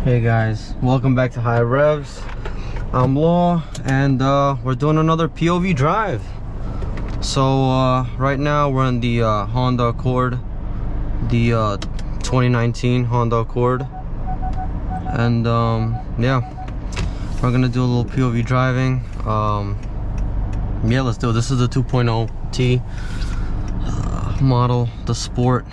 Hey guys, welcome back to High Revs. I'm Law, and we're doing another POV drive. So right now we're in the Honda Accord, the 2019 Honda Accord, and yeah, we're gonna do a little POV driving. Yeah, let's do it. This is the 2.0 T model, the Sport.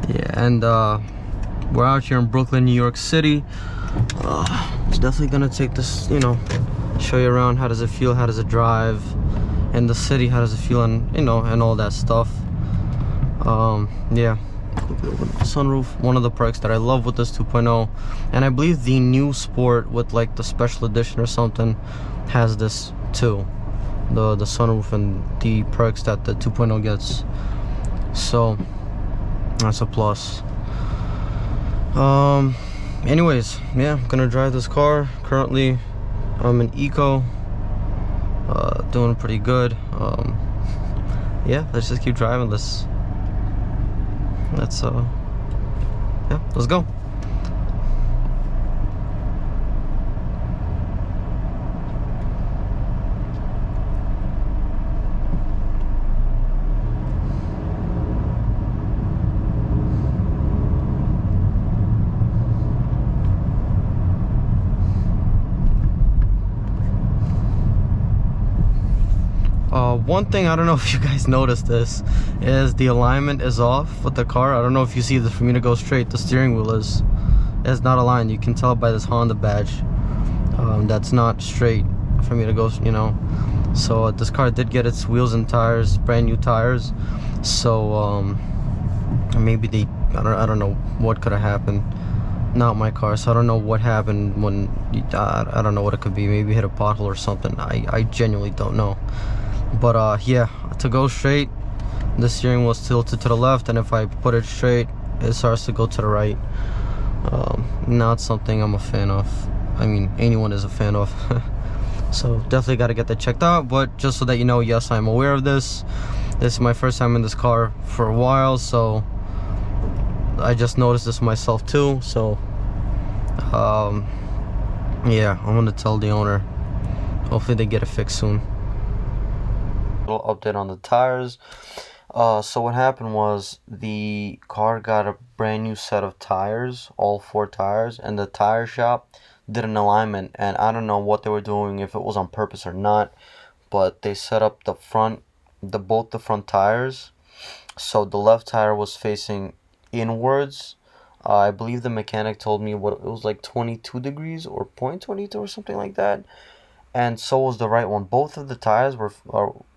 Yeah, and we're out here in Brooklyn, New York City. Definitely gonna take this, you know, show you around. How does it feel? How does it drive in the city? How does it feel? And you know, and all that stuff. Yeah, sunroof. One of the perks that I love with this 2.0, and I believe the new Sport with like the special edition or something has this too. The sunroof and the perks that the 2.0 gets. So that's a plus. Anyways, yeah, I'm gonna drive this car. Currently I'm in eco, doing pretty good. Yeah, let's just keep driving. Let's yeah, let's go. One thing, I don't know if you guys noticed this, is the alignment is off with the car. I don't know if you see this. For me to go straight, the steering wheel is not aligned. You can tell by this Honda badge. That's not straight for me to go, you know. So this car did get its wheels and tires, brand new tires. So maybe they, I don't know what could have happened. Not my car, so I don't know what happened when I don't know what it could be. Maybe hit a pothole or something. I genuinely don't know. But yeah, to go straight, the steering wheel is tilted to the left, and if I put it straight, it starts to go to the right. Not something I'm a fan of. I mean, anyone is a fan of. So definitely got to get that checked out. But just so that you know, yes, I'm aware of this. This is my first time in this car for a while, so I just noticed this myself too. So yeah, I'm gonna tell the owner. Hopefully they get it fixed soon. Little update on the tires. So what happened was the car got a brand new set of tires, all 4 tires, and the tire shop did an alignment, and I don't know what they were doing, if it was on purpose or not, but they set up the front, both the front tires, so the left tire was facing inwards. I believe the mechanic told me what it was, like 22 degrees or 0.22 or something like that. And so was the right one. Both of the tires were,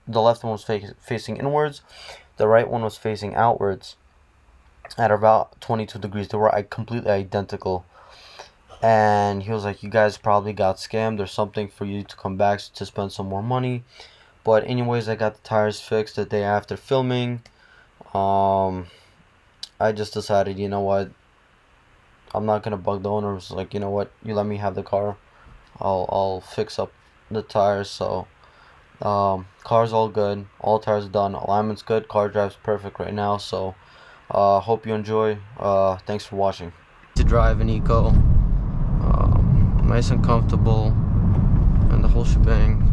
the left one was facing inwards, the right one was facing outwards at about 22 degrees. They were completely identical. And he was like, you guys probably got scammed or something for you to come back to spend some more money. But anyways, I got the tires fixed the day after filming. I just decided, you know what, I'm not gonna bug the owner. I was like, you know what, you let me have the car, I'll fix up the tires. So car's all good, all tires done, alignment's good, car drives perfect right now. So hope you enjoy. Thanks for watching. To drive an eco, nice and comfortable, and the whole shebang.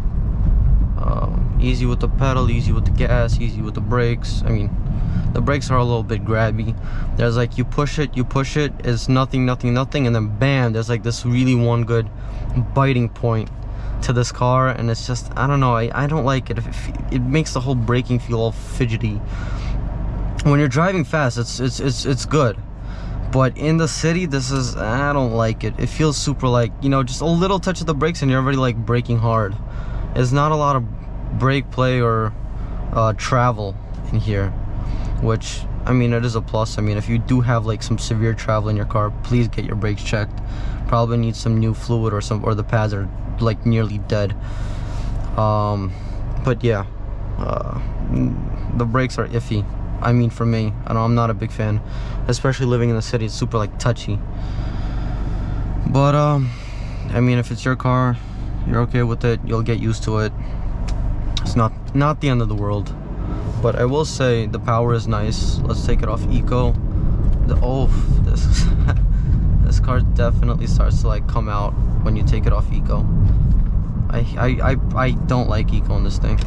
Easy with the pedal, easy with the gas, easy with the brakes. I mean, the brakes are a little bit grabby. There's like, you push it, it's nothing, and then bam, there's like this really one good biting point to this car, and it's just, I don't know, I don't like it. It makes the whole braking feel all fidgety. When you're driving fast, it's good, but in the city, I don't like it. It feels super, like, you know, just a little touch of the brakes and you're already like braking hard. There's not a lot of brake play or travel in here, which, I mean, it is a plus. I mean, if you do have like some severe travel in your car, please get your brakes checked. Probably need some new fluid, or the pads are like nearly dead. But yeah, the brakes are iffy. I mean, for me, I'm not a big fan, especially living in the city. It's super like touchy. But I mean, if it's your car, you're okay with it, you'll get used to it. It's not the end of the world. But I will say the power is nice. Let's take it off eco. This this car definitely starts to like come out when you take it off eco. I don't like eco on this thing.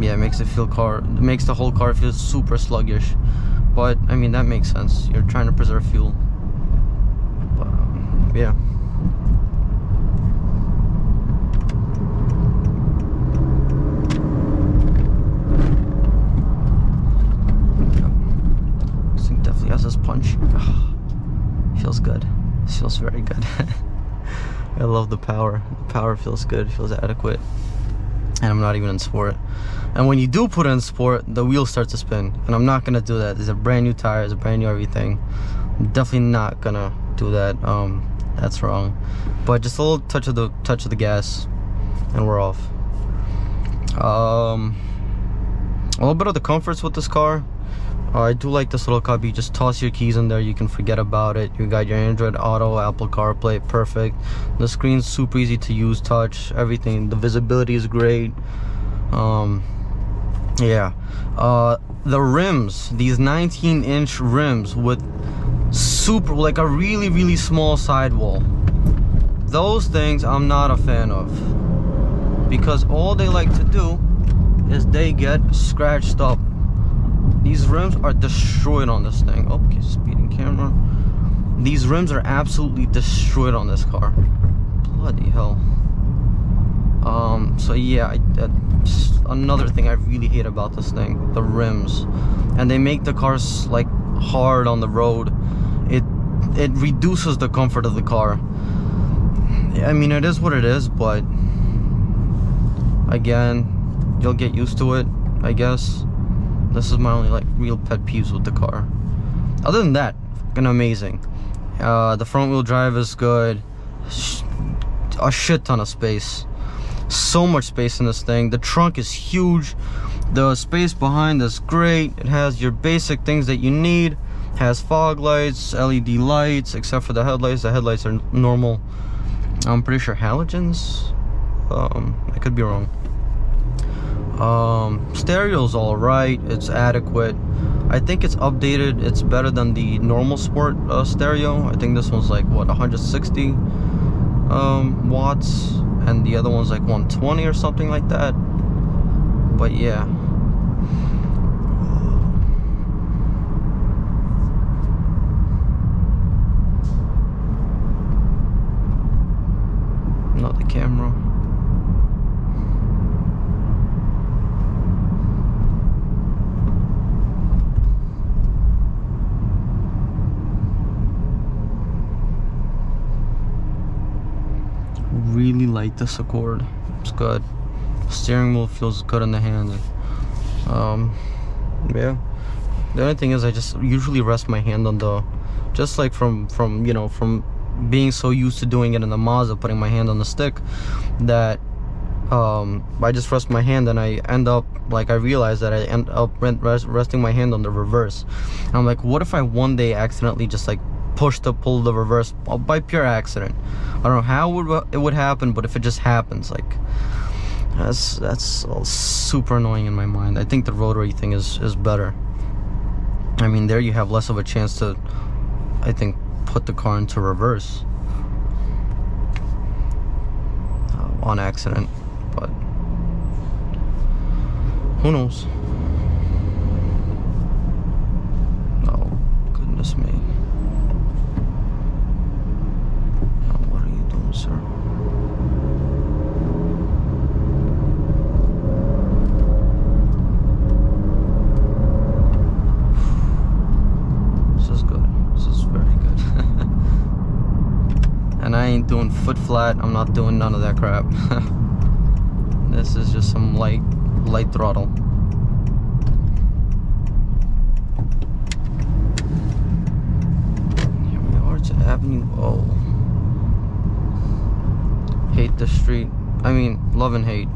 Yeah, it makes the whole car feel super sluggish. But I mean, that makes sense. You're trying to preserve fuel. But yeah. This thing definitely has this punch. Feels good. Feels very good. I love the power. The power feels good. Feels adequate. And I'm not even in sport. And when you do put it in sport, the wheels start to spin. And I'm not gonna do that. These are brand new tires, a brand new everything. I'm definitely not gonna do that. That's wrong. But just a little touch of the gas, and we're off. A little bit of the comforts with this car. I do like this little cubby. Just toss your keys in there, you can forget about it. You got your Android Auto, Apple CarPlay, perfect. The screen's super easy to use, touch, everything. The visibility is great. Yeah. The rims, these 19-inch rims with like a really small sidewall. Those things I'm not a fan of, because all they like to do is they get scratched up. These rims are destroyed on this thing. Okay, speeding camera. These rims are absolutely destroyed on this car. Bloody hell. So yeah, that's another thing I really hate about this thing, the rims. And they make the cars like hard on the road. It reduces the comfort of the car. I mean, it is what it is, but again, you'll get used to it, I guess. This is my only like real pet peeves with the car. Other than that, fucking amazing. The front wheel drive is good. A shit ton of space. So much space in this thing. The trunk is huge. The space behind is great. It has your basic things that you need. It has fog lights, LED lights, except for the headlights. The headlights are normal. I'm pretty sure halogens. I could be wrong. Stereo's all right. It's adequate. I think it's updated. It's better than the normal sport stereo. I think this one's like what, 160 watts, and the other one's like 120 or something like that. But yeah. Not the camera. Really like this Accord. It's good. Steering wheel feels good in the hand. Yeah. The only thing is I just usually rest my hand on the, just like from you know, from being so used to doing it in the Mazda, putting my hand on the stick, that I just rest my hand, and I end up like, I realize that I end up resting my hand on the reverse. And I'm like, what if I one day accidentally just like pull the reverse by pure accident? I don't know how it would happen, but if it just happens, like, that's all super annoying in my mind. I think the rotary thing is better. I mean, there you have less of a chance to, I think, put the car into reverse on accident, but who knows? Oh, goodness me. Sir. This is good. This is very good. And I ain't doing foot flat. I'm not doing none of that crap. This is just some light throttle. Here we are to Avenue O. Hate the street. I mean, love and hate.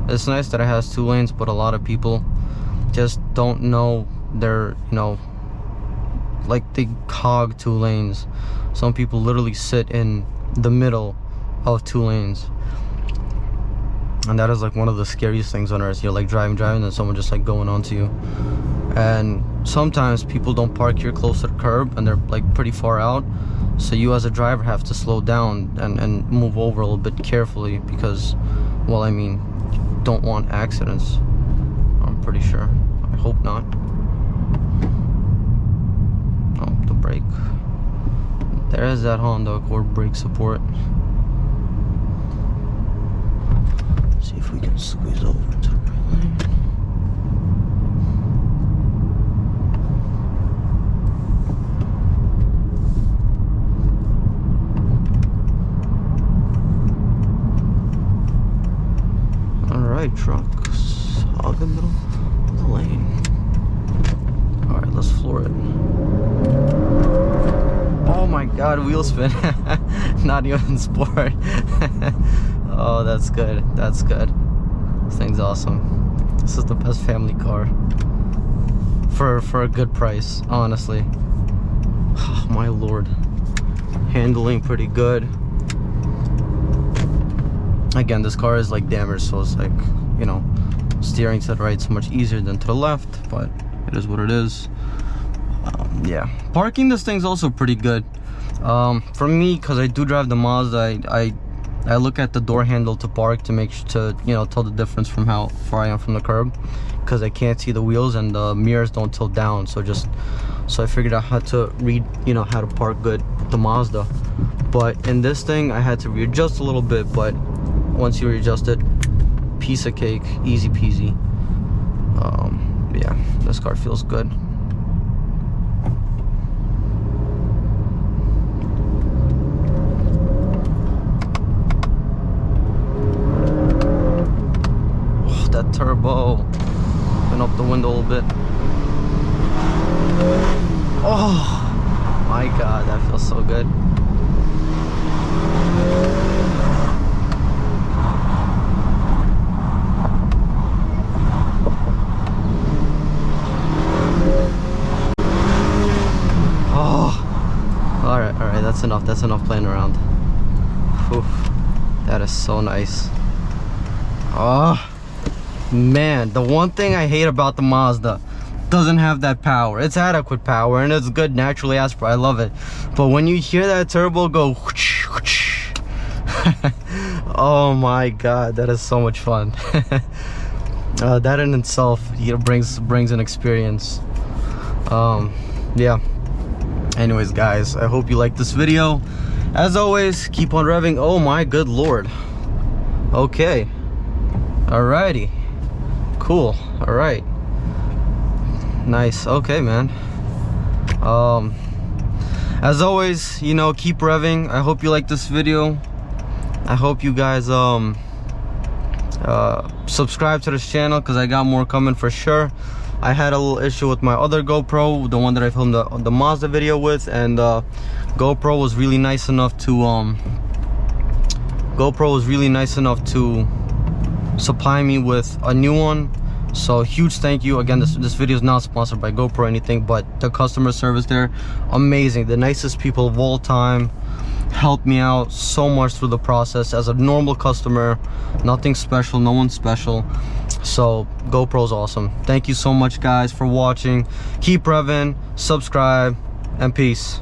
It's nice that it has 2 lanes, but a lot of people just don't know they're, you know, like they hog 2 lanes. Some people literally sit in the middle of 2 lanes. And that is like one of the scariest things on earth. You're like driving and someone just like going onto you. And sometimes people don't park here close to the curb and they're like pretty far out, so you as a driver have to slow down and move over a little bit carefully, because, well, I mean, you don't want accidents, I'm pretty sure. I hope not. Oh, the brake. There's that Honda Accord brake support. See if we can squeeze over into the right lane. Alright, trucks, hog in the middle of the lane. Alright, let's floor it. Oh my god, wheel spin. Not even sport. Oh, that's good. That's good. This thing's awesome. This is the best family car. For a good price, honestly. Oh, my lord. Handling pretty good. Again, this car is like damaged, so it's like, you know, steering to the right is much easier than to the left, but it is what it is. Yeah, parking this thing's also pretty good. For me, because I do drive the Mazda, I look at the door handle to park to make sure to, you know, tell the difference from how far I am from the curb, because I can't see the wheels and the mirrors don't tilt down. So I figured out how to read, you know, how to park good with the Mazda. But in this thing, I had to readjust a little bit, but once you readjust it, piece of cake, easy peasy. Yeah, this car feels good. Oh, that turbo. Open up the window a little bit. Oh my god, that feels so good. That's enough playing around. Oof, that is so nice. Oh man, the one thing I hate about the Mazda, doesn't have that power. It's adequate power and it's good naturally aspirated. I love it, but when you hear that turbo go whoosh, whoosh, oh my god, that is so much fun. That in itself, you know, brings an experience. Yeah. Anyways, guys, I hope you liked this video. As always, keep on revving. Oh my good lord. Okay. Alrighty. Cool. Alright. Nice. Okay, man. As always, you know, keep revving. I hope you like this video. I hope you guys subscribe to this channel, because I got more coming for sure. I had a little issue with my other GoPro, the one that I filmed the Mazda video with, and GoPro was really nice enough to supply me with a new one. So huge thank you. Again, this video is not sponsored by GoPro or anything, but the customer service there, amazing. The nicest people of all time, helped me out so much through the process as a normal customer. Nothing special, no one special. So GoPro's awesome. Thank you so much, guys, for watching. Keep revving, subscribe, and peace.